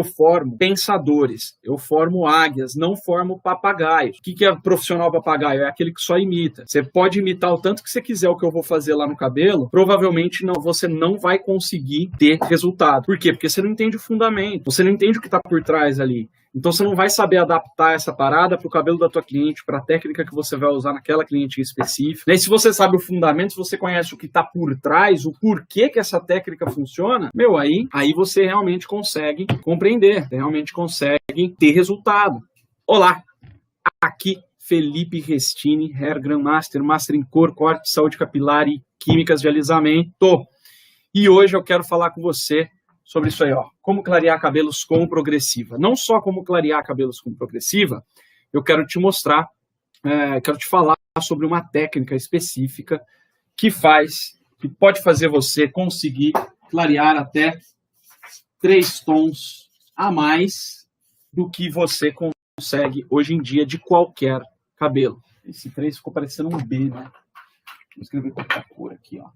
formo pensadores, eu formo águias, não formo papagaios. O que é profissional papagaio? É aquele que só imita. Você pode imitar o tanto que você quiser o que eu vou fazer lá no cabelo, provavelmente você não vai conseguir ter resultado. Por quê? Porque você não entende o fundamento, você não entende o que está por trás ali. Então você não vai saber adaptar essa parada para o cabelo da tua cliente, para a técnica que você vai usar naquela cliente específica. E se você sabe o fundamento, se você conhece o que está por trás, o porquê que essa técnica funciona, aí você realmente consegue compreender, realmente consegue ter resultado. Olá, aqui Felipe Restini, Hair Grandmaster, Master em Cor, Corte, Saúde Capilar e Químicas de Alisamento. E hoje eu quero falar com você sobre isso aí, ó, como clarear cabelos com progressiva. Não só como clarear cabelos com progressiva, eu quero te mostrar, quero te falar sobre uma técnica específica que pode fazer você conseguir clarear até 3 tons a mais do que você consegue hoje em dia de qualquer cabelo. Esse 3 ficou parecendo um B, né? Vou escrever com outra cor aqui, ó.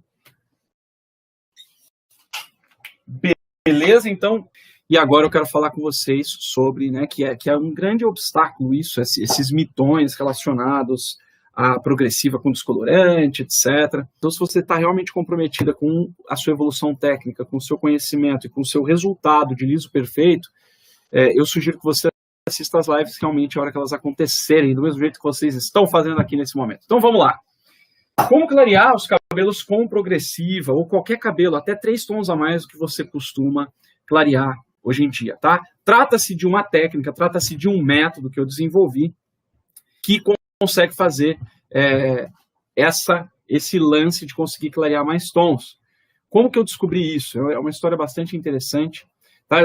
Beleza, então? E agora eu quero falar com vocês sobre, né, que é um grande obstáculo isso, esses mitões relacionados à progressiva com descolorante, etc. Então, se você está realmente comprometida com a sua evolução técnica, com o seu conhecimento e com o seu resultado de liso perfeito, eu sugiro que você assista as lives realmente a hora que elas acontecerem, do mesmo jeito que vocês estão fazendo aqui nesse momento. Então, vamos lá. Como clarear os cabelos com progressiva, ou qualquer cabelo, até 3 tons a mais do que você costuma clarear hoje em dia, tá? Trata-se de uma técnica, trata-se de um método que eu desenvolvi que consegue fazer esse lance de conseguir clarear mais tons. Como que eu descobri isso? É uma história bastante interessante. Tá?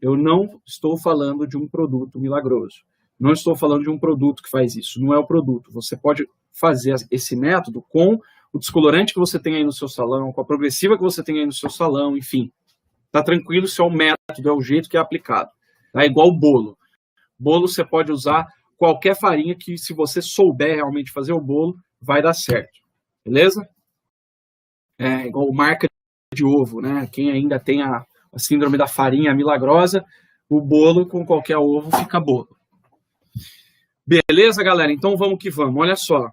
Eu não estou falando de um produto milagroso. Não estou falando de um produto que faz isso. Não é o produto. Você pode fazer esse método com o descolorante que você tem aí no seu salão, com a progressiva que você tem aí no seu salão, enfim. Tá tranquilo se é o método, é o jeito que é aplicado. É igual o bolo. Bolo você pode usar qualquer farinha que, se você souber realmente fazer o bolo, vai dar certo. Beleza? É igual marca de ovo, né? Quem ainda tem a síndrome da farinha milagrosa, o bolo com qualquer ovo fica bolo. Beleza, galera? Então vamos que vamos. Olha só.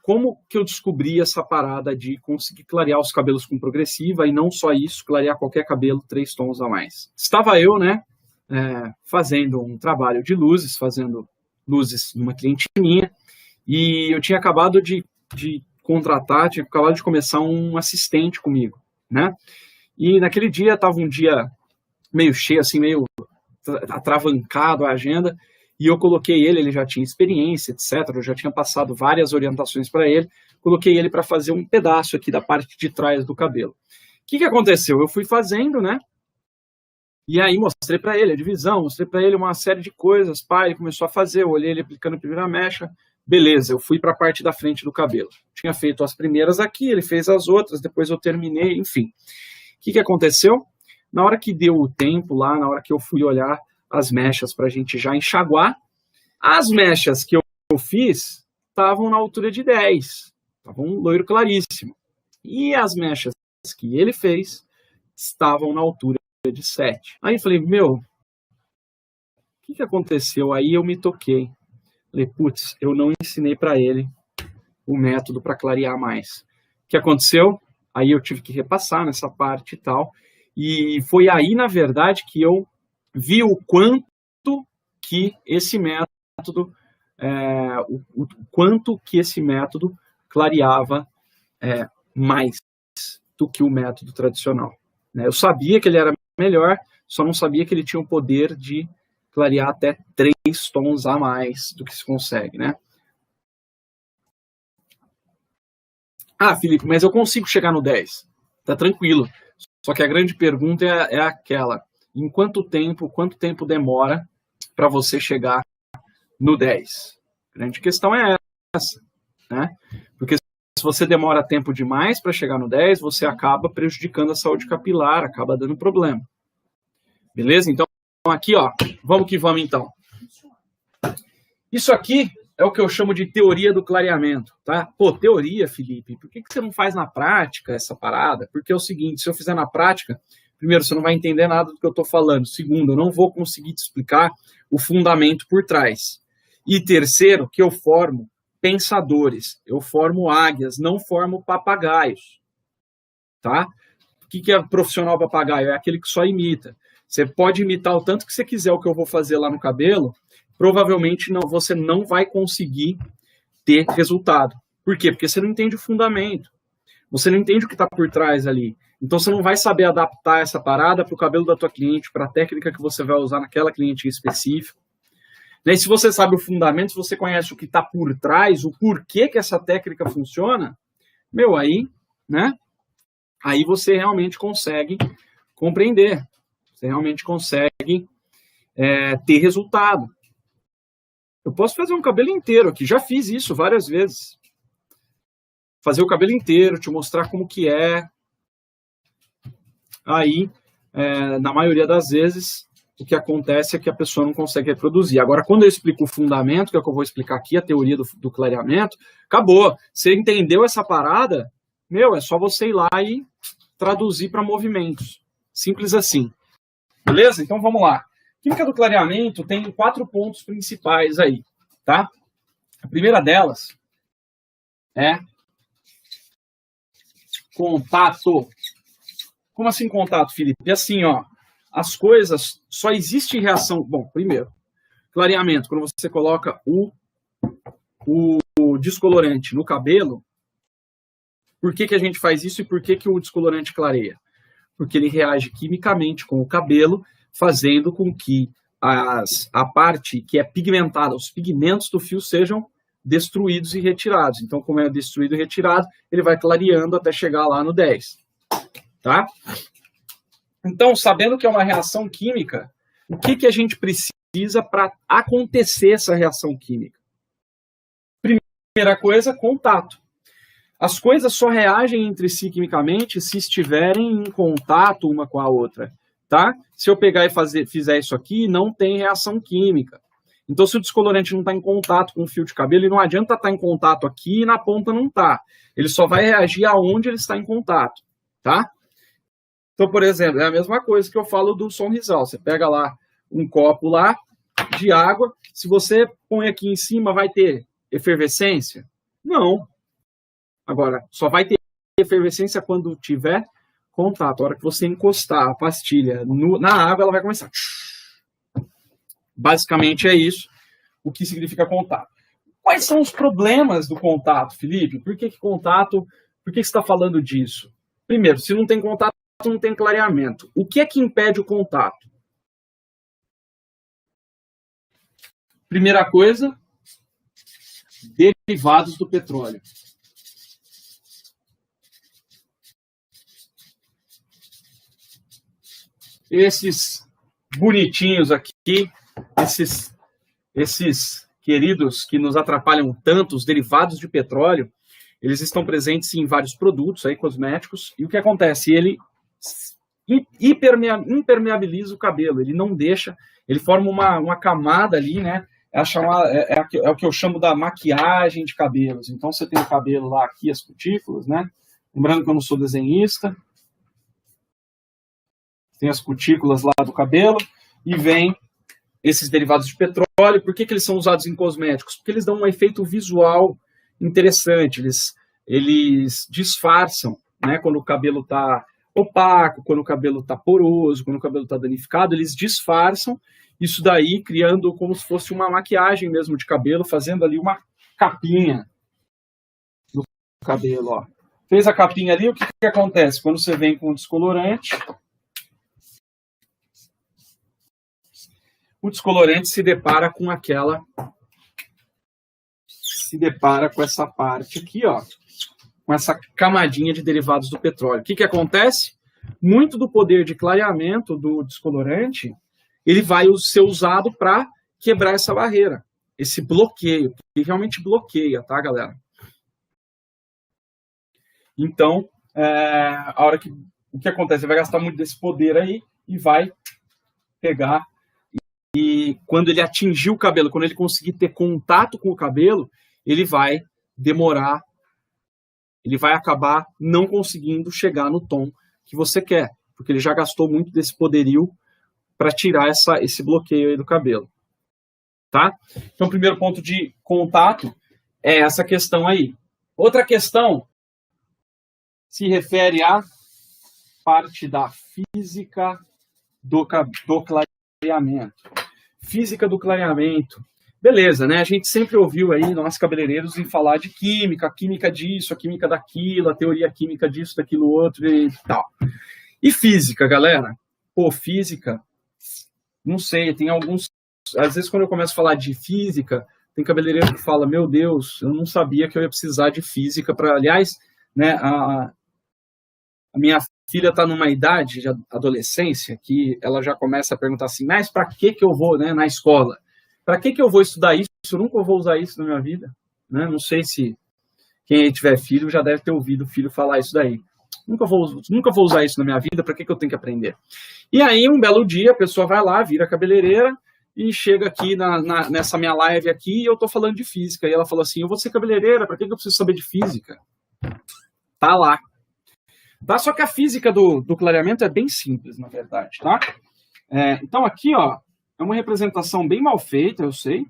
Como que eu descobri essa parada de conseguir clarear os cabelos com progressiva e não só isso, clarear qualquer cabelo 3 tons a mais? Estava eu, né, fazendo um trabalho de luzes, fazendo luzes numa cliente minha, e eu tinha acabado de contratar, tinha acabado de começar um assistente comigo, né? E naquele dia, estava um dia meio cheio, assim, meio atravancado a agenda, e eu coloquei ele já tinha experiência, etc. Eu já tinha passado várias orientações para ele. Coloquei ele para fazer um pedaço aqui da parte de trás do cabelo. O que aconteceu? Eu fui fazendo, né? E aí mostrei para ele a divisão, mostrei para ele uma série de coisas. Ele começou a fazer, eu olhei ele aplicando a primeira mecha. Beleza, eu fui para a parte da frente do cabelo. Tinha feito as primeiras aqui, ele fez as outras, depois eu terminei, enfim. O que aconteceu? Na hora que deu o tempo lá, na hora que eu fui olhar as mechas para a gente já enxaguar, as mechas que eu fiz estavam na altura de 10, estavam um loiro claríssimo. E as mechas que ele fez estavam na altura de 7. Aí eu falei, o que aconteceu? Aí eu me toquei. Falei, putz, eu não ensinei para ele o método para clarear mais. O que aconteceu? Aí eu tive que repassar nessa parte e tal. E foi aí, na verdade, que eu vi o quanto que esse método, o quanto que esse método clareava mais do que o método tradicional. Né? Eu sabia que ele era melhor, só não sabia que ele tinha o poder de clarear até 3 tons a mais do que se consegue, né? Felipe, mas eu consigo chegar no 10. Tá tranquilo. Só que a grande pergunta é aquela: em quanto tempo demora para você chegar no 10? A grande questão é essa, né? Porque se você demora tempo demais para chegar no 10, você acaba prejudicando a saúde capilar, acaba dando problema. Beleza? Então, aqui, ó, vamos que vamos então. Isso aqui é o que eu chamo de teoria do clareamento, tá? Pô, teoria, Felipe, por que você não faz na prática essa parada? Porque é o seguinte, se eu fizer na prática, primeiro, você não vai entender nada do que eu estou falando. Segundo, eu não vou conseguir te explicar o fundamento por trás. E terceiro, que eu formo pensadores, eu formo águias, não formo papagaios. Tá? O que é profissional papagaio? É aquele que só imita. Você pode imitar o tanto que você quiser o que eu vou fazer lá no cabelo, provavelmente você não vai conseguir ter resultado. Por quê? Porque você não entende o fundamento. Você não entende o que está por trás ali. Então você não vai saber adaptar essa parada para o cabelo da tua cliente, para a técnica que você vai usar naquela cliente em específico. E se você sabe o fundamento, se você conhece o que está por trás, o porquê que essa técnica funciona, aí, né? Aí você realmente consegue compreender. Você realmente consegue ter resultado. Eu posso fazer um cabelo inteiro aqui. Já fiz isso várias vezes. Fazer o cabelo inteiro, te mostrar como que é. Aí, na maioria das vezes, o que acontece é que a pessoa não consegue reproduzir. Agora, quando eu explico o fundamento, que é o que eu vou explicar aqui, a teoria do clareamento, acabou. Você entendeu essa parada? É só você ir lá e traduzir para movimentos. Simples assim. Beleza? Então, vamos lá. Química do clareamento tem 4 pontos principais aí, tá? A primeira delas é contato. Como assim contato, Felipe? Assim, ó, as coisas só existe reação. Bom, primeiro, clareamento, quando você coloca o descolorante no cabelo, por que a gente faz isso e por que o descolorante clareia? Porque ele reage quimicamente com o cabelo, fazendo com que a parte que é pigmentada, os pigmentos do fio sejam destruídos e retirados. Então, como é destruído e retirado, ele vai clareando até chegar lá no 10. Tá? Então, sabendo que é uma reação química, o que a gente precisa para acontecer essa reação química? Primeira coisa, contato. As coisas só reagem entre si quimicamente se estiverem em contato uma com a outra. Tá? Se eu pegar e fizer isso aqui, não tem reação química. Então, se o descolorante não está em contato com o fio de cabelo, ele não adianta estar em contato aqui e na ponta não está. Ele só vai reagir aonde ele está em contato. Tá? Então, por exemplo, é a mesma coisa que eu falo do sorrisal. Você pega lá um copo lá de água, se você põe aqui em cima, vai ter efervescência? Não. Agora, só vai ter efervescência quando tiver contato. A hora que você encostar a pastilha na água, ela vai começar. Basicamente é isso, o que significa contato. Quais são os problemas do contato, Felipe? Por que contato? Por que você está falando disso? Primeiro, se não tem contato, não tem clareamento. O que é que impede o contato? Primeira coisa, derivados do petróleo. Esses bonitinhos aqui, esses queridos que nos atrapalham tanto, os derivados de petróleo, eles estão presentes em vários produtos aí, cosméticos, e o que acontece? Ele impermeabiliza o cabelo, ele não deixa, ele forma uma camada ali, né? É o que eu chamo da maquiagem de cabelos. Então você tem o cabelo lá aqui, as cutículas, né? Lembrando que eu não sou desenhista. Tem as cutículas lá do cabelo e vem esses derivados de petróleo. Por que eles são usados em cosméticos? Porque eles dão um efeito visual interessante, eles disfarçam, né? Quando o cabelo está opaco, quando o cabelo está poroso, quando o cabelo está danificado, eles disfarçam isso daí, criando como se fosse uma maquiagem mesmo de cabelo, fazendo ali uma capinha no cabelo, ó. Fez a capinha ali, o que acontece? Quando você vem com o descolorante, o descolorante se depara com essa parte aqui, ó, com essa camadinha de derivados do petróleo. O que acontece? Muito do poder de clareamento do descolorante, ele vai ser usado para quebrar essa barreira, esse bloqueio, que realmente bloqueia, tá, galera? Então, o que acontece? Ele vai gastar muito desse poder aí e vai pegar. E quando ele atingir o cabelo, quando ele conseguir ter contato com o cabelo, ele vai demorar, ele vai acabar não conseguindo chegar no tom que você quer. porque ele já gastou muito desse poderio para tirar esse bloqueio aí do cabelo. Tá? Então, o primeiro ponto de contato é essa questão aí. Outra questão se refere à parte da física do clareamento. Física do clareamento. Beleza, né? A gente sempre ouviu aí, nós cabeleireiros, em falar de química, a química disso, a química daquilo, a teoria química disso, daquilo outro e tal. E física, galera? Pô, física, não sei, tem alguns... Às vezes, quando eu começo a falar de física, tem cabeleireiro que fala, meu Deus, eu não sabia que eu ia precisar de física para... Aliás, né, a minha filha está numa idade de adolescência que ela já começa a perguntar assim, mas para que eu vou, né, na escola? Para que eu vou estudar isso? Eu nunca vou usar isso na minha vida. Né? Não sei se quem tiver filho já deve ter ouvido o filho falar isso daí. Nunca vou usar isso na minha vida, para que eu tenho que aprender? E aí, um belo dia, a pessoa vai lá, vira cabeleireira, e chega aqui nessa minha live aqui, e eu estou falando de física. E ela falou assim, eu vou ser cabeleireira, para que eu preciso saber de física? Tá lá. Tá? Só que a física do clareamento é bem simples, na verdade. Tá? Então, aqui, ó, é uma representação bem mal feita, eu sei,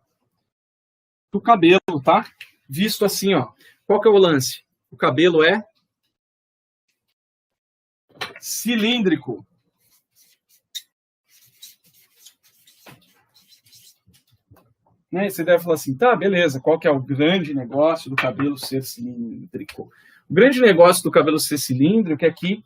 do cabelo, tá? Visto assim, ó. Qual que é o lance? O cabelo é cilíndrico. Né? Você deve falar assim, tá, beleza, qual que é o grande negócio do cabelo ser cilíndrico? O grande negócio do cabelo ser cilíndrico é que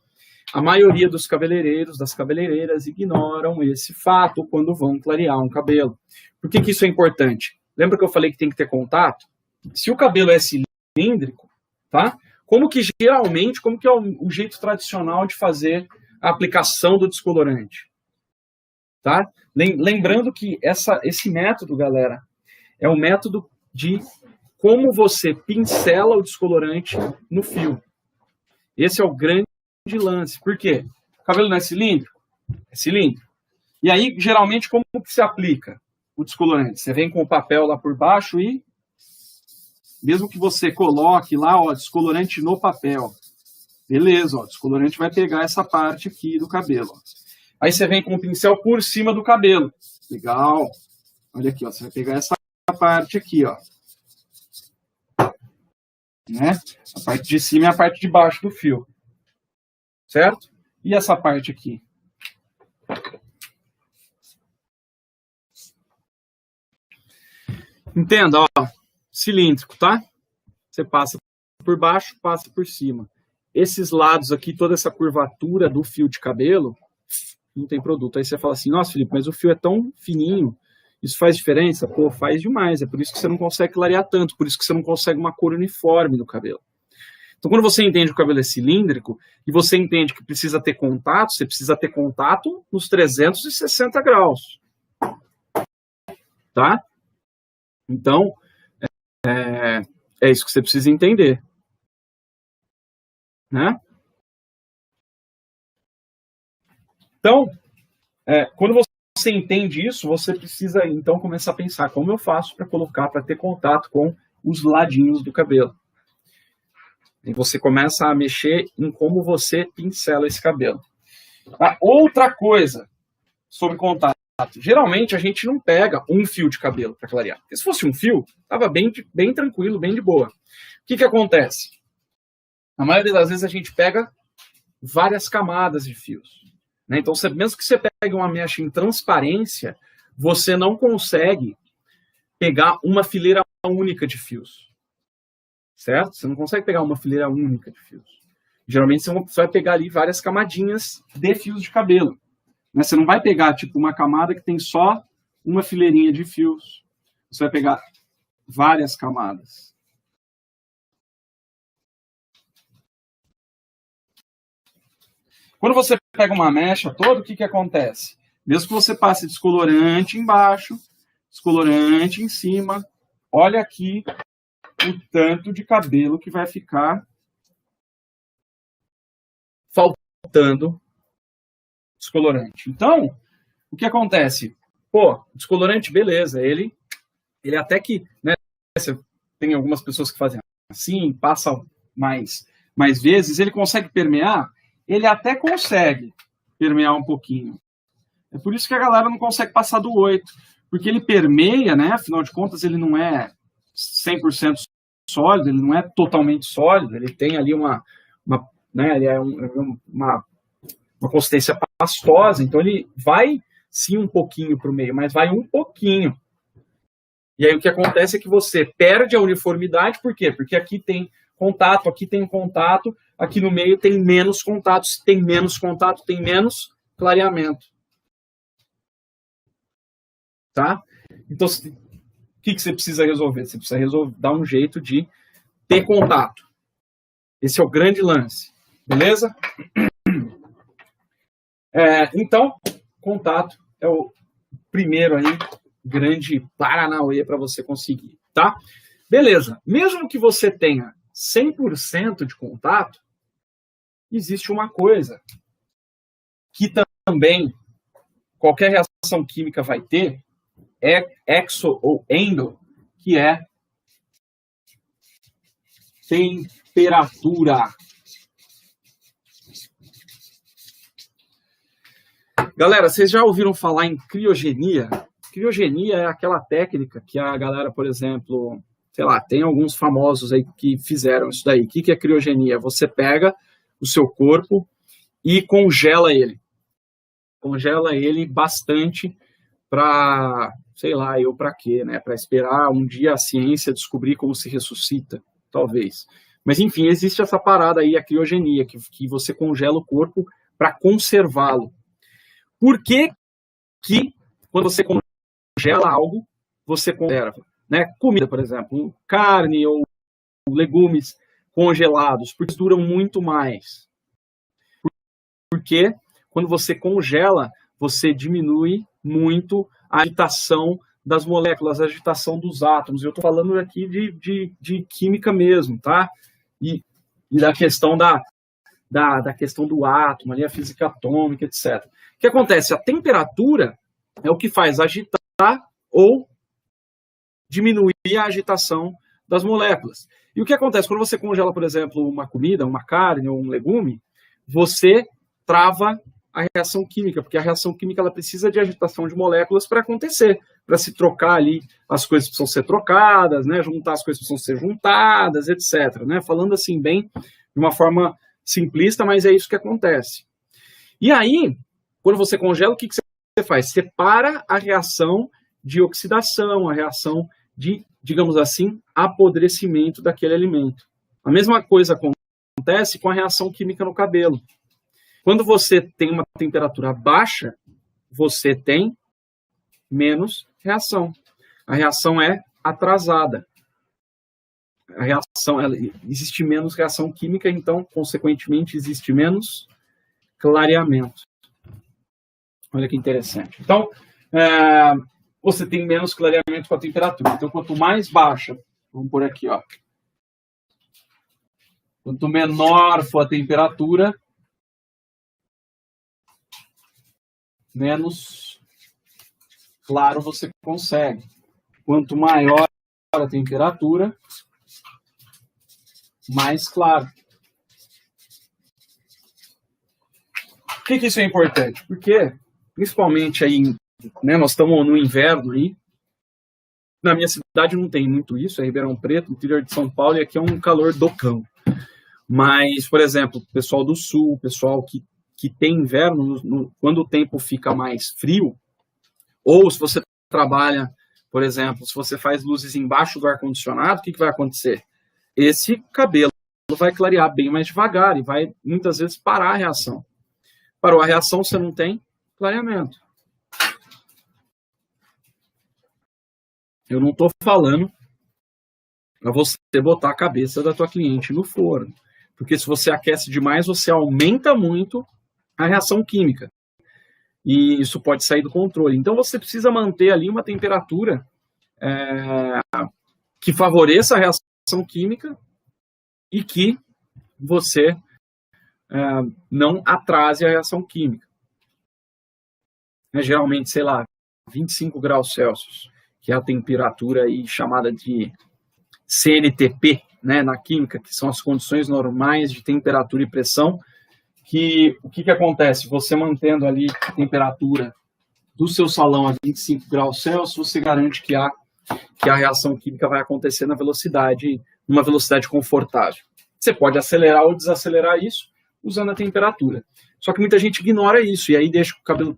a maioria dos cabeleireiros, das cabeleireiras, ignoram esse fato quando vão clarear um cabelo. Por que isso é importante? Lembra que eu falei que tem que ter contato? Se o cabelo é cilíndrico, tá? Como que é o jeito tradicional de fazer a aplicação do descolorante? Tá? Lembrando que esse método, galera, é o método de como você pincela o descolorante no fio. Esse é o grande lance. Por quê? O cabelo não é cilíndrico? É cilíndrico. E aí, geralmente, como que se aplica o descolorante? Você vem com o papel lá por baixo e, mesmo que você coloque lá, ó, descolorante no papel, beleza, ó, o descolorante vai pegar essa parte aqui do cabelo. Ó. Aí você vem com o pincel por cima do cabelo. Legal. Olha aqui, ó, você vai pegar essa parte aqui, ó. Né? A parte de cima e a parte de baixo do fio. Certo? E essa parte aqui? Entenda, ó. Cilíndrico, tá? Você passa por baixo, passa por cima. Esses lados aqui, toda essa curvatura do fio de cabelo, não tem produto. Aí você fala assim, nossa, Felipe, mas o fio é tão fininho, isso faz diferença? Pô, faz demais. É por isso que você não consegue clarear tanto, por isso que você não consegue uma cor uniforme no cabelo. Então, quando você entende que o cabelo é cilíndrico, e você entende que precisa ter contato, você precisa ter contato nos 360 graus. Tá? Então, é isso que você precisa entender. Né? Então, quando você entende isso, você precisa, então, começar a pensar como eu faço para ter contato com os ladinhos do cabelo. E você começa a mexer em como você pincela esse cabelo. Outra coisa sobre contato. Geralmente, a gente não pega um fio de cabelo para clarear. Porque se fosse um fio, estava bem tranquilo, bem de boa. O que acontece? Na maioria das vezes, a gente pega várias camadas de fios. Né? Então, mesmo que você pegue uma mecha em transparência, você não consegue pegar uma fileira única de fios. Certo? Você não consegue pegar uma fileira única de fios. Geralmente, você vai pegar ali várias camadinhas de fios de cabelo. Né? Você não vai pegar, tipo, uma camada que tem só uma fileirinha de fios. Você vai pegar várias camadas. Quando você pega uma mecha toda, o que acontece? Mesmo que você passe descolorante embaixo, descolorante em cima, olha aqui o tanto de cabelo que vai ficar faltando descolorante. Então, o que acontece? Pô, descolorante, beleza, ele até que, né, tem algumas pessoas que fazem assim, passam mais vezes, ele consegue permear? Ele até consegue, permear um pouquinho. É por isso que a galera não consegue passar do 8, porque ele permeia, né? Afinal de contas, ele não é 100% sólido, ele não é totalmente sólido, ele tem ali né, ele é uma consistência pastosa, então ele vai sim um pouquinho para o meio, mas vai um pouquinho. E aí o que acontece é que você perde a uniformidade, por quê? Porque aqui tem contato, aqui no meio tem menos contato, se tem menos contato, tem menos clareamento. Tá? Então, o que você precisa resolver? Você precisa dar um jeito de ter contato. Esse é o grande lance. Beleza? Então, contato é o primeiro aí, grande paranauê para você conseguir. Tá? Beleza. Mesmo que você tenha 100% de contato, existe uma coisa que também qualquer reação química vai ter, exo ou endo, que é temperatura. Galera, vocês já ouviram falar em criogenia? Criogenia é aquela técnica que a galera, por exemplo, sei lá, tem alguns famosos aí que fizeram isso daí. O que é criogenia? Você pega o seu corpo e congela ele. Congela ele bastante para, sei lá, para quê, né? Para esperar um dia a ciência descobrir como se ressuscita, talvez. Mas, enfim, existe essa parada aí, a criogenia, que você congela o corpo para conservá-lo. Por que quando você congela algo, você conserva? Né? Comida, por exemplo, carne ou legumes congelados, porque duram muito mais. Porque quando você congela, você diminui muito a agitação das moléculas, a agitação dos átomos. Eu estou falando aqui de química mesmo, tá? E da questão da questão do átomo, ali, a física atômica, etc. O que acontece? A temperatura é o que faz agitar ou diminuir a agitação das moléculas. E o que acontece? Quando você congela, por exemplo, uma comida, uma carne ou um legume, você trava a reação química, porque a reação química ela precisa de agitação de moléculas para acontecer, para se trocar ali, as coisas precisam ser trocadas, né? Juntar as coisas precisam ser juntadas, etc. Né? Falando assim bem, de uma forma simplista, mas é isso que acontece. E aí, quando você congela, o que você faz? Separa a reação de oxidação, a reação de, digamos assim, apodrecimento daquele alimento. A mesma coisa acontece com a reação química no cabelo. Quando você tem uma temperatura baixa, você tem menos reação. A reação é atrasada. Existe menos reação química, então, consequentemente, existe menos clareamento. Olha que interessante. Então, você tem menos clareamento com a temperatura. Então, quanto mais baixa, vamos por aqui, ó. Quanto menor for a temperatura, menos claro você consegue. Quanto maior a temperatura, mais claro. Por que isso é importante? Porque, principalmente aí, né, nós estamos no inverno aí, na minha cidade não tem muito isso, é Ribeirão Preto, interior de São Paulo, e aqui é um calor do cão. Mas, por exemplo, o pessoal do sul, o pessoal que tem inverno, quando o tempo fica mais frio, ou se você trabalha, por exemplo, se você faz luzes embaixo do ar-condicionado, o que vai acontecer? Esse cabelo vai clarear bem mais devagar e vai, muitas vezes, parar a reação. Parou a reação, você não tem clareamento. Eu não estou falando para você botar a cabeça da tua cliente no forno. Porque se você aquece demais, você aumenta muito a reação química. E isso pode sair do controle. Então, você precisa manter ali uma temperatura que favoreça a reação química e que você não atrase a reação química. Geralmente, sei lá, 25 graus Celsius, que é a temperatura aí chamada de CNTP, né, na química, que são as condições normais de temperatura e pressão que o que acontece? Você mantendo ali a temperatura do seu salão a 25 graus Celsius, você garante que a reação química vai acontecer numa velocidade confortável. Você pode acelerar ou desacelerar isso usando a temperatura. Só que muita gente ignora isso, e aí deixa o cabelo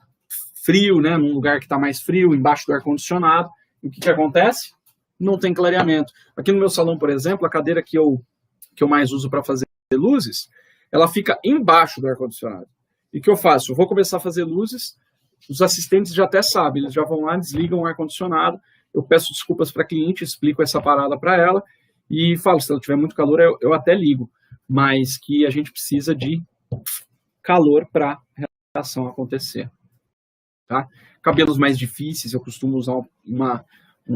frio, né, num lugar que está mais frio, embaixo do ar-condicionado. E o que acontece? Não tem clareamento. Aqui no meu salão, por exemplo, a cadeira que eu mais uso para fazer luzes, ela fica embaixo do ar-condicionado. E o que eu faço? Eu vou começar a fazer luzes, os assistentes já até sabem, eles já vão lá, desligam o ar-condicionado, eu peço desculpas para a cliente, explico essa parada para ela e falo, se ela tiver muito calor, eu até ligo, mas que a gente precisa de calor para a reação acontecer. Tá? Cabelos mais difíceis, eu costumo usar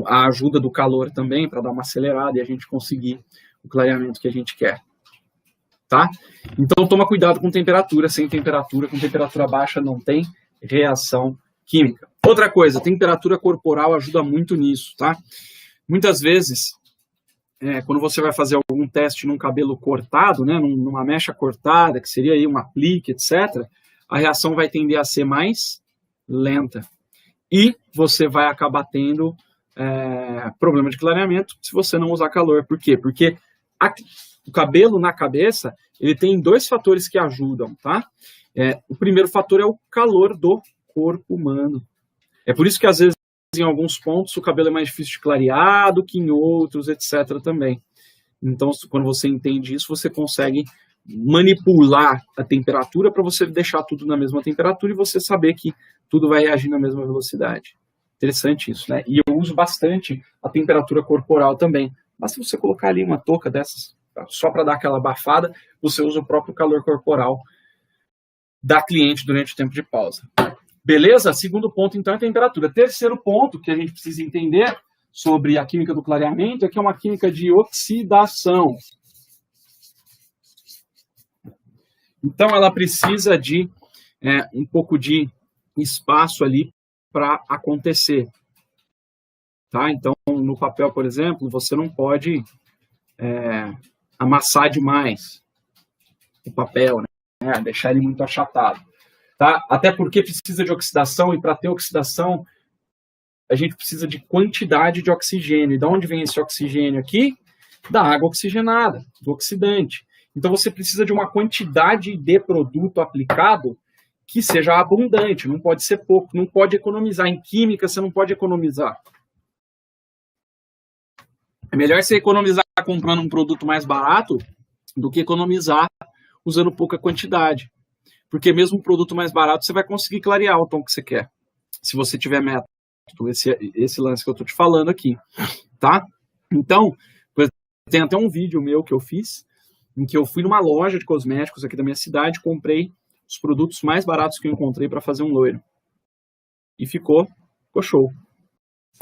a ajuda do calor também para dar uma acelerada e a gente conseguir o clareamento que a gente quer. Tá? Então, toma cuidado com temperatura, sem temperatura, com temperatura baixa não tem reação química. Outra coisa, temperatura corporal ajuda muito nisso, tá? Muitas vezes, quando você vai fazer algum teste num cabelo cortado, né, numa mecha cortada, que seria aí um aplique, etc., a reação vai tender a ser mais lenta. E você vai acabar tendo problema de clareamento se você não usar calor. Por quê? Porque o cabelo na cabeça, ele tem dois fatores que ajudam, tá? O primeiro fator é o calor do corpo humano. É por isso que, às vezes, em alguns pontos, o cabelo é mais difícil de clarear do que em outros, etc. também. Então, quando você entende isso, você consegue manipular a temperatura para você deixar tudo na mesma temperatura e você saber que tudo vai reagir na mesma velocidade. Interessante isso, né? E eu uso bastante a temperatura corporal também. Basta você colocar ali uma touca dessas, só para dar aquela abafada, você usa o próprio calor corporal da cliente durante o tempo de pausa. Beleza? Segundo ponto, então, é a temperatura. Terceiro ponto que a gente precisa entender sobre a química do clareamento é que é uma química de oxidação. Então, ela precisa de um pouco de espaço ali para acontecer. Tá? Então, no papel, por exemplo, você não pode amassar demais o papel, né? Deixar ele muito achatado. Tá? Até porque precisa de oxidação, e para ter oxidação, a gente precisa de quantidade de oxigênio. E de onde vem esse oxigênio aqui? Da água oxigenada, do oxidante. Então, você precisa de uma quantidade de produto aplicado que seja abundante, não pode ser pouco, não pode economizar. Em química, você não pode economizar. É melhor você economizar comprando um produto mais barato do que economizar usando pouca quantidade. Porque mesmo um produto mais barato, você vai conseguir clarear o tom que você quer. Se você tiver método, esse lance que eu estou te falando aqui. Tá? Então, tem até um vídeo meu que eu fiz, em que eu fui numa loja de cosméticos aqui da minha cidade, comprei os produtos mais baratos que eu encontrei para fazer um loiro. E ficou show.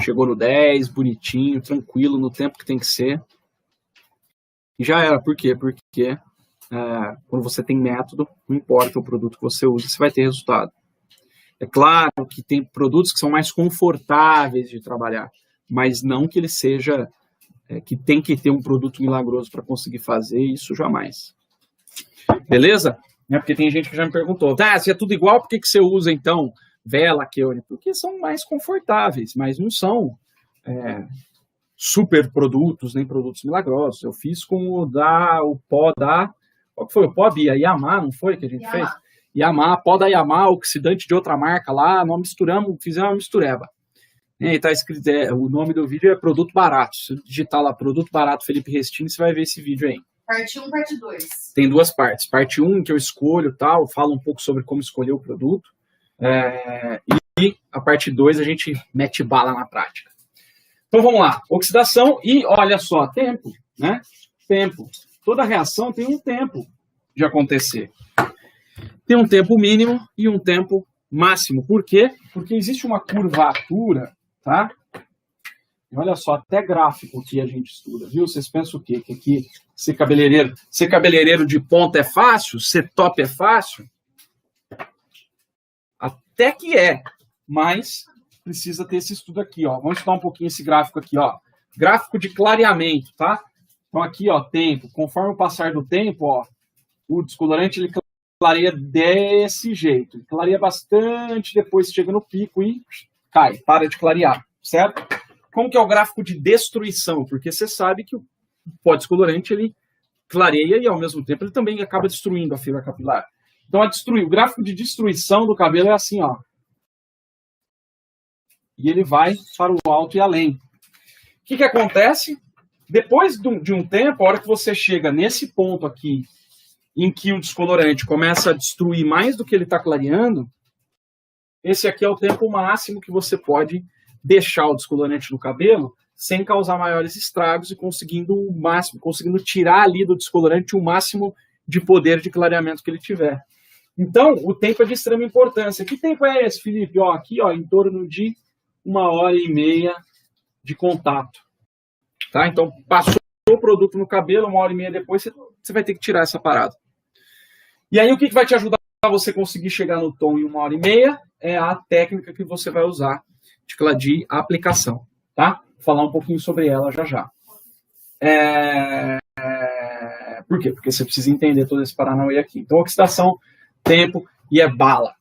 Chegou no 10, bonitinho, tranquilo, no tempo que tem que ser. E já era. Por quê? Porque quando você tem método, não importa o produto que você usa, você vai ter resultado. É claro que tem produtos que são mais confortáveis de trabalhar, mas não que ele seja, que tem que ter um produto milagroso para conseguir fazer isso, jamais. Beleza? Porque tem gente que já me perguntou, se é tudo igual, por que você usa então vela, Keone? Porque são mais confortáveis, mas não são super produtos, nem produtos milagrosos. Eu fiz com o pó da... Qual que foi o pó, Bia? Yamaha, não foi que a gente fez? Yamaha, pó da Yamaha, oxidante de outra marca lá, nós misturamos, fizemos uma mistureba. E tá escrito, o nome do vídeo é Produto Barato. Se digitar lá Produto Barato Felipe Restini, você vai ver esse vídeo aí. Parte 1, parte 2. Tem duas partes. Parte 1, que eu escolho, tal, falo um pouco sobre como escolher o produto. E a parte 2, a gente mete bala na prática. Então, vamos lá. Oxidação e, olha só, tempo, né? Tempo. Toda reação tem um tempo de acontecer. Tem um tempo mínimo e um tempo máximo. Por quê? Porque existe uma curvatura, tá? E olha só, até gráfico que a gente estuda, viu? Vocês pensam o quê? Que aqui ser cabeleireiro de ponta é fácil? Ser top é fácil? Até que é, mas precisa ter esse estudo aqui, ó. Vamos estudar um pouquinho esse gráfico aqui, ó. Gráfico de clareamento, tá? Então aqui, ó, tempo. Conforme o passar do tempo, ó, o descolorante ele clareia desse jeito. Clareia bastante, depois chega no pico e cai, para de clarear, certo? Como que é o gráfico de destruição? Porque você sabe que o pó descolorante, ele clareia e, ao mesmo tempo, ele também acaba destruindo a fibra capilar. Então, o gráfico de destruição do cabelo é assim, ó. E ele vai para o alto e além. O que acontece? Depois de um tempo, a hora que você chega nesse ponto aqui, em que o descolorante começa a destruir mais do que ele está clareando, esse aqui é o tempo máximo que você pode deixar o descolorante no cabelo sem causar maiores estragos e conseguindo tirar ali do descolorante o máximo de poder de clareamento que ele tiver. Então, o tempo é de extrema importância. Que tempo é esse, Felipe? Ó, aqui, ó, em torno de 1h30 de contato. Tá? Então, passou o produto no cabelo, 1h30 depois, você vai ter que tirar essa parada. E aí, o que vai te ajudar a você conseguir chegar no tom em 1h30 é a técnica que você vai usar de aplicação. Tá? Vou falar um pouquinho sobre ela já já. Por quê? Porque você precisa entender todo esse paranauê aqui. Então, oxidação, tempo e bala.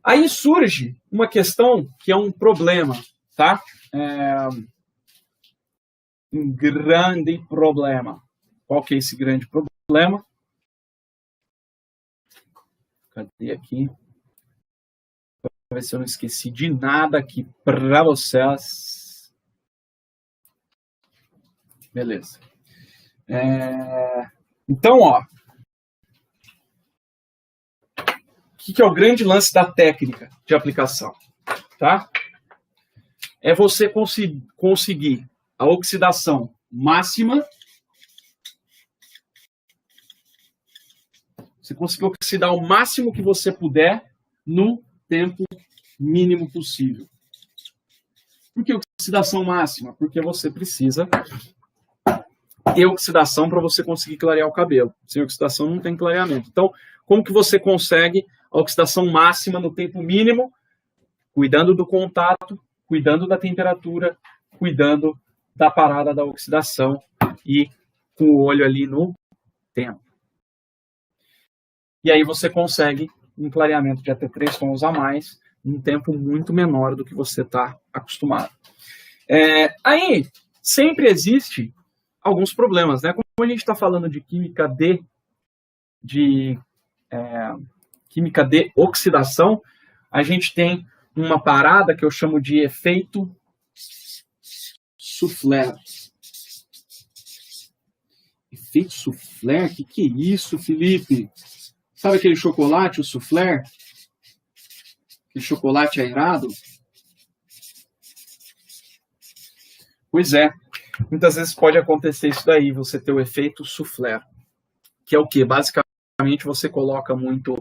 Aí surge uma questão que é um problema, tá? Um grande problema. Qual que é esse grande problema? Cadê aqui? Para ver se eu não esqueci de nada aqui para vocês. Beleza. Então, ó. O que é o grande lance da técnica de aplicação? Tá? É você conseguir a oxidação máxima. Você conseguir oxidar o máximo que você puder no tempo mínimo possível. Por que oxidação máxima? Porque você precisa ter oxidação para você conseguir clarear o cabelo. Sem oxidação não tem clareamento. Então, como que você consegue a oxidação máxima no tempo mínimo? Cuidando do contato, cuidando da temperatura, cuidando da parada da oxidação e com o olho ali no tempo. E aí você consegue um clareamento de até 3 tons a mais em um tempo muito menor do que você está acostumado. Aí, sempre existe alguns problemas, né? Como a gente está falando de química química de oxidação, a gente tem uma parada que eu chamo de efeito soufflé. Efeito soufflé? Que é isso, Felipe? Sabe aquele chocolate, o soufflé? Aquele chocolate aerado? Pois é. Muitas vezes pode acontecer isso daí, você ter o efeito soufflé. Que é o quê? Basicamente, você coloca muito...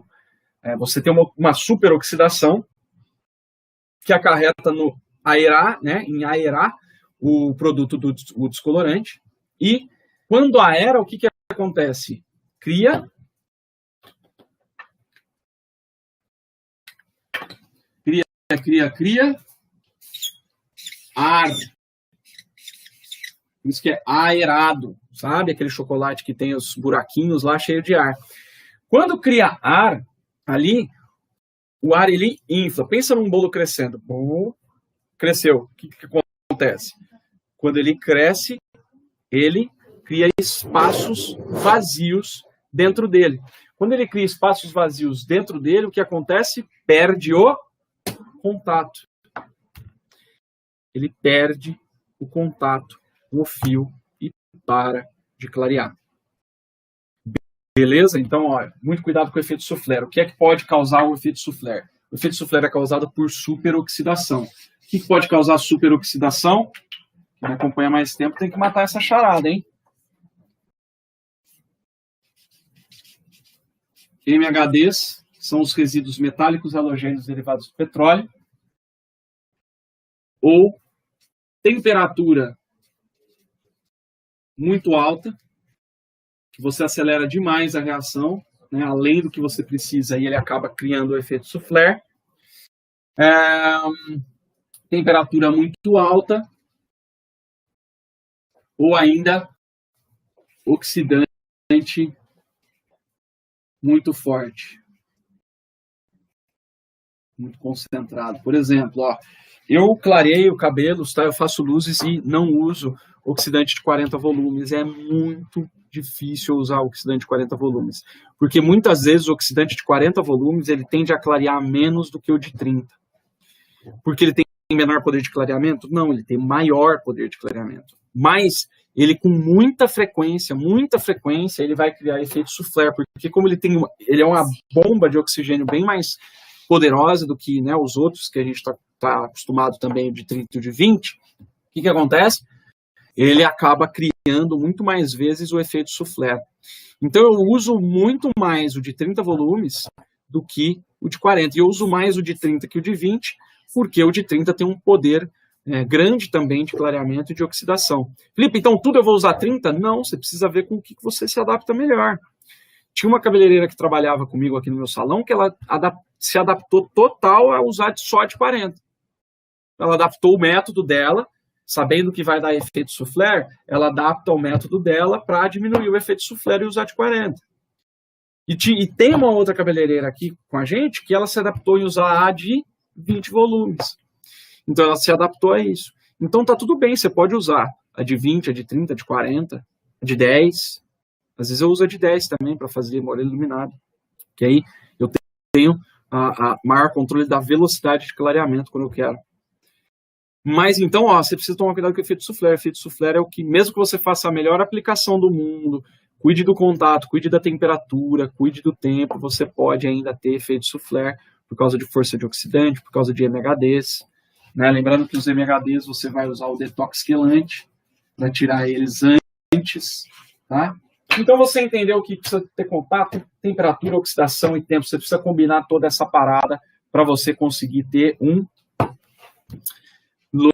você tem uma superoxidação que acarreta no aerar, né, em aerar o produto do descolorante. E quando aera, o que acontece? Cria ar. Isso que é aerado, sabe? Aquele chocolate que tem os buraquinhos lá cheio de ar. Quando cria ar ali, o ar ele infla. Pensa num bolo crescendo. Cresceu. O que acontece? Quando ele cresce, ele cria espaços vazios dentro dele. Quando ele cria espaços vazios dentro dele, o que acontece? Perde o contato. Ele perde o contato com o fio e para de clarear. Beleza? Então, olha, muito cuidado com o efeito soufflé. O que é que pode causar o efeito soufflé? O efeito soufflé é causado por superoxidação. O que pode causar superoxidação? Quem me acompanha mais tempo tem que matar essa charada, hein? MHDs são os resíduos metálicos halogênios derivados do petróleo. Ou temperatura muito alta, que você acelera demais a reação, né, além do que você precisa, e ele acaba criando o efeito soufflé. Temperatura muito alta, ou ainda oxidante muito forte, muito concentrado. Por exemplo, ó, eu clareio cabelos, tá? Eu faço luzes e não uso oxidante de 40 volumes. É muito difícil usar oxidante de 40 volumes, porque muitas vezes o oxidante de 40 volumes ele tende a clarear menos do que o de 30. Porque ele tem menor poder de clareamento? Não, ele tem maior poder de clareamento. Mas ele com muita frequência, ele vai criar efeito soufflé, porque como ele é uma bomba de oxigênio bem mais poderosa do que, né, os outros que a gente está acostumado também, de 30 e de 20, o que acontece? Ele acaba criando muito mais vezes o efeito soufflé. Então eu uso muito mais o de 30 volumes do que o de 40. E eu uso mais o de 30 que o de 20, porque o de 30 tem um poder grande também de clareamento e de oxidação. Felipe, então tudo eu vou usar 30? Não, você precisa ver com o que você se adapta melhor. Tinha uma cabeleireira que trabalhava comigo aqui no meu salão que ela se adaptou total a usar só de 40. Ela adaptou o método dela, sabendo que vai dar efeito soufflé, ela adapta o método dela para diminuir o efeito soufflé e usar de 40. E tem uma outra cabeleireira aqui com a gente que ela se adaptou em usar a de 20 volumes. Então ela se adaptou a isso. Então tá tudo bem, você pode usar a de 20, a de 30, a de 40, a de 10. Às vezes eu uso a de 10 também para fazer morelo iluminado. Que aí eu tenho a maior controle da velocidade de clareamento quando eu quero. Mas então, ó, você precisa tomar cuidado com o efeito soufflé. O efeito soufflé é o que, mesmo que você faça a melhor aplicação do mundo, cuide do contato, cuide da temperatura, cuide do tempo, você pode ainda ter efeito soufflé por causa de força de oxidante, por causa de MHDs. Né? Lembrando que os MHDs você vai usar o detox quelante para tirar eles antes. Tá? Então você entendeu que precisa ter contato, temperatura, oxidação e tempo. Você precisa combinar toda essa parada para você conseguir ter um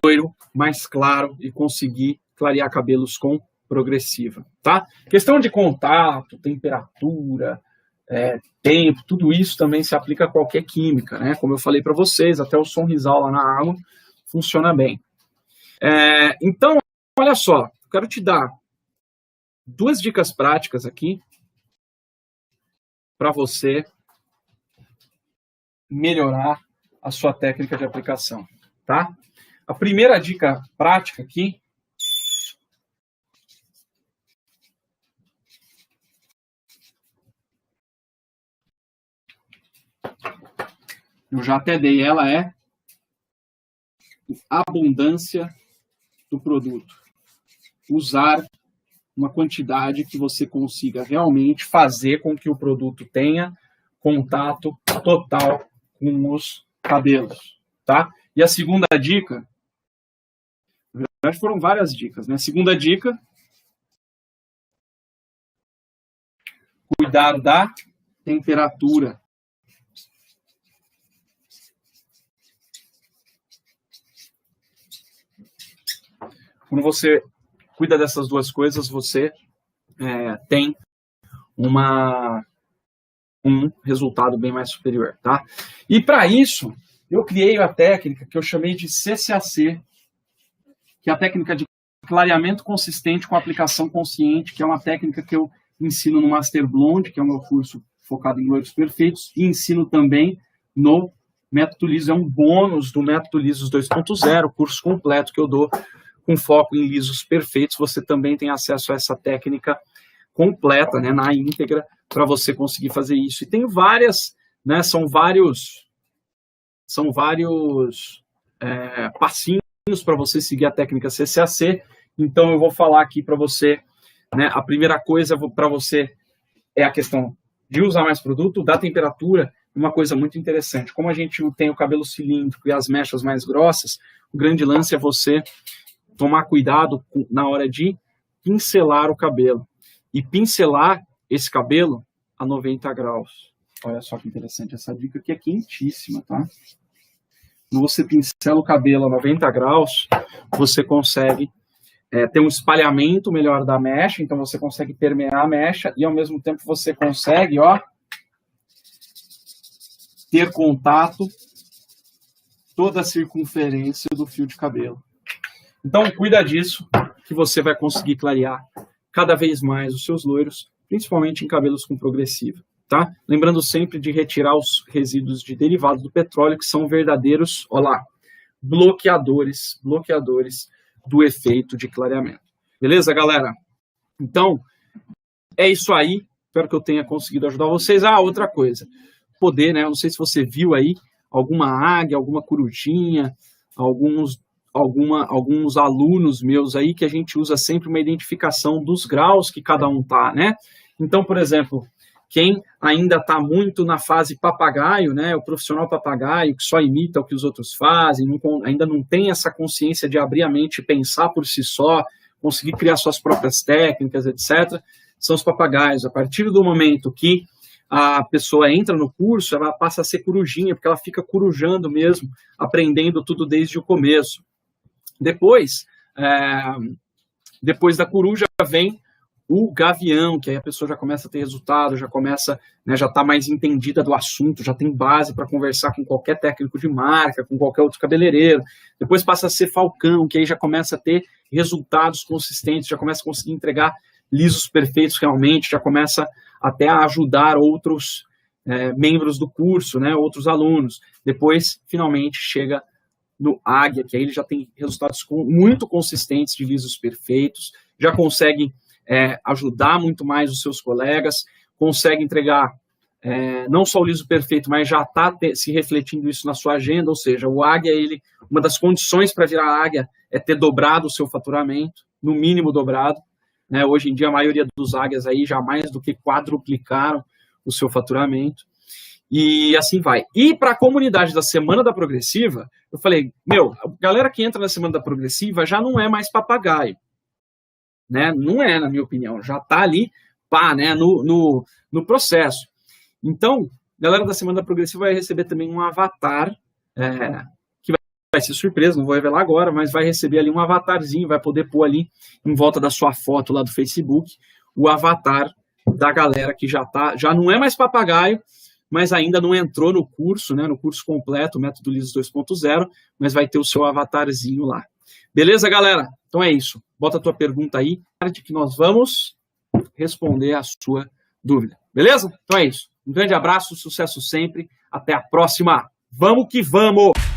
loiro mais claro e conseguir clarear cabelos com progressiva, tá? Questão de contato, temperatura, tempo, tudo isso também se aplica a qualquer química, né? Como eu falei para vocês, até o Sonrisal lá na água funciona bem. Então, olha só, quero te dar 2 dicas práticas aqui para você melhorar a sua técnica de aplicação, tá? A primeira dica prática aqui eu já até dei, ela é abundância do produto. Usar uma quantidade que você consiga realmente fazer com que o produto tenha contato total com os cabelos, tá? E a segunda dica, na verdade foram várias dicas, né? A segunda dica, cuidar da temperatura. Quando você cuida dessas 2 coisas, você tem um resultado bem mais superior, tá? E para isso, eu criei a técnica que eu chamei de CCAC, que é a técnica de clareamento consistente com aplicação consciente, que é uma técnica que eu ensino no Master Blonde, que é o meu curso focado em loiros perfeitos, e ensino também no Método Liso, é um bônus do Método Lisos 2.0, curso completo que eu dou com foco em lisos perfeitos. Você também tem acesso a essa técnica completa, né, na íntegra, para você conseguir fazer isso. E tem várias, né, são vários passinhos para você seguir a técnica CCAC. Então eu vou falar aqui para você, né, a primeira coisa para você é a questão de usar mais produto, da temperatura. Uma coisa muito interessante, como a gente tem o cabelo cilíndrico e as mechas mais grossas, o grande lance é você tomar cuidado na hora de pincelar o cabelo. E pincelar esse cabelo a 90 graus. Olha só que interessante, essa dica aqui é quentíssima, tá? Quando você pincela o cabelo a 90 graus, você consegue ter um espalhamento melhor da mecha, então você consegue permear a mecha e ao mesmo tempo você consegue, ó, ter contato toda a circunferência do fio de cabelo. Então, cuida disso, que você vai conseguir clarear cada vez mais os seus loiros, principalmente em cabelos com progressiva, tá? Lembrando sempre de retirar os resíduos de derivados do petróleo, que são verdadeiros, olha lá, bloqueadores do efeito de clareamento. Beleza, galera? Então, é isso aí. Espero que eu tenha conseguido ajudar vocês. Ah, outra coisa. Poder, né? Eu não sei se você viu aí alguma águia, alguma corujinha, alguns alunos meus aí que a gente usa sempre uma identificação dos graus que cada um tá, né? Então, por exemplo, quem ainda está muito na fase papagaio, né? O profissional papagaio que só imita o que os outros fazem, ainda não tem essa consciência de abrir a mente e pensar por si só, conseguir criar suas próprias técnicas, etc., são os papagaios. A partir do momento que a pessoa entra no curso, ela passa a ser corujinha, porque ela fica corujando mesmo, aprendendo tudo desde o começo. Depois da coruja vem o gavião, que aí a pessoa já começa a ter resultado, já começa, né, já está mais entendida do assunto, já tem base para conversar com qualquer técnico de marca, com qualquer outro cabeleireiro. Depois passa a ser falcão, que aí já começa a ter resultados consistentes, já começa a conseguir entregar lisos perfeitos realmente, já começa até a ajudar outros membros do curso, né, outros alunos. Depois, finalmente, chega no águia, que aí ele já tem resultados muito consistentes de lisos perfeitos, já consegue ajudar muito mais os seus colegas, consegue entregar não só o liso perfeito, mas já está se refletindo isso na sua agenda, ou seja, o águia, uma das condições para virar águia é ter dobrado o seu faturamento, no mínimo dobrado, né? Hoje em dia a maioria dos águias aí já mais do que quadruplicaram o seu faturamento, e assim vai. E para a comunidade da Semana da Progressiva, eu falei, a galera que entra na Semana da Progressiva já não é mais papagaio, né? Não é, na minha opinião, já está ali, né, no processo. Então, a galera da Semana da Progressiva vai receber também um avatar, que vai ser surpresa, não vou revelar agora, mas vai receber ali um avatarzinho, vai poder pôr ali em volta da sua foto lá do Facebook, o avatar da galera que já não é mais papagaio, mas ainda não entrou no curso, né, no curso completo, o Método Liso 2.0, mas vai ter o seu avatarzinho lá. Beleza, galera? Então é isso. Bota a tua pergunta aí, que nós vamos responder a sua dúvida. Beleza? Então é isso. Um grande abraço, sucesso sempre. Até a próxima. Vamos que vamos!